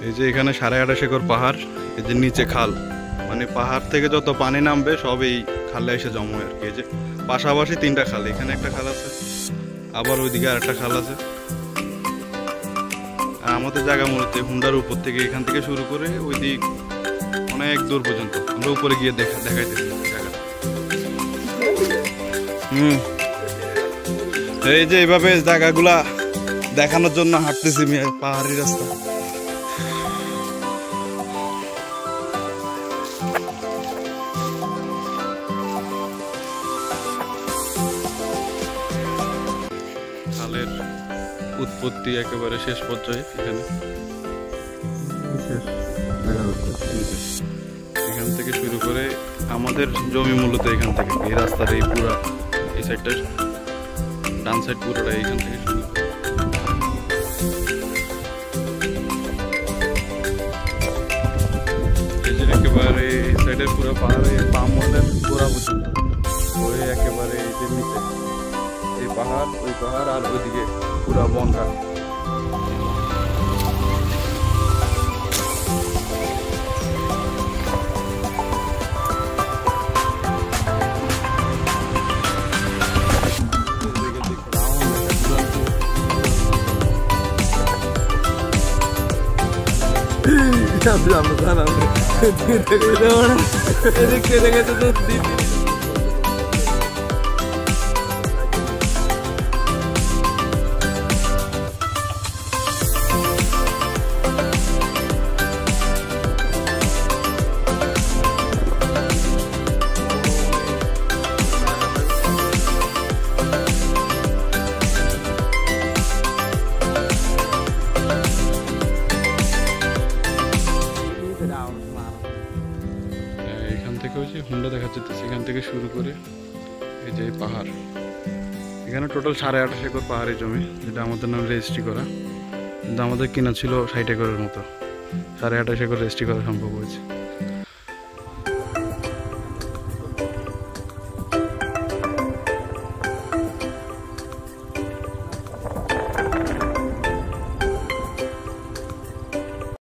এই যে এখানে 28.5 একর পাহাড়, এই যে নিচে খাল, মানে পাহাড় থেকে যত পানি নামবে সব এই খালে এসে জমা হয় আর কি। এই যে পাশাপাশি 3টা খাল, এখানে একটা খাল আছে, আবার ওইদিকে আরেকটা খাল আছে। আর আমাদের জায়গা মূলত হুন্ডার উপর থেকে, এখান থেকে শুরু করে ওই দিক অনেক দূর পর্যন্ত আমরা উপরে গিয়ে দেখাইতেছি জায়গাটা। এই যে এইভাবে জায়গাগুলা দেখানোর জন্য হাঁটতেছি পাহাড়ি রাস্তা। খালের উৎপত্তি একেবারে শেষ পর্যায়ে এখানে, এখান থেকে শুরু করে আমাদের জমি মূলত এখান থেকে, এই রাস্তার এই পুরা এই সাইডটা, ডান সাইড পুরোটা এইখান থেকে শুরু করে একেবারে এই সাইডের পুরো পাহাড়ে পামলের গোড়া পর্যন্ত, ওই একেবারে এই যে নিচে এই পাহাড়, ওই পাহাড়, আর ওইদিকে পুরা বনটা। হুন্ডা দেখা যাচ্ছে, সেখান থেকে শুরু করে এই যে পাহাড়, এখানে টোটাল 28.5 একর পাহাড়ি জমি, যেটা আমাদের নামে রেজিস্ট্রি করা, কিন্তু আমাদের কিনা ছিল 60 একরের মতো। 28.5 একর রেজিস্ট্রি করা সম্ভব হয়েছে।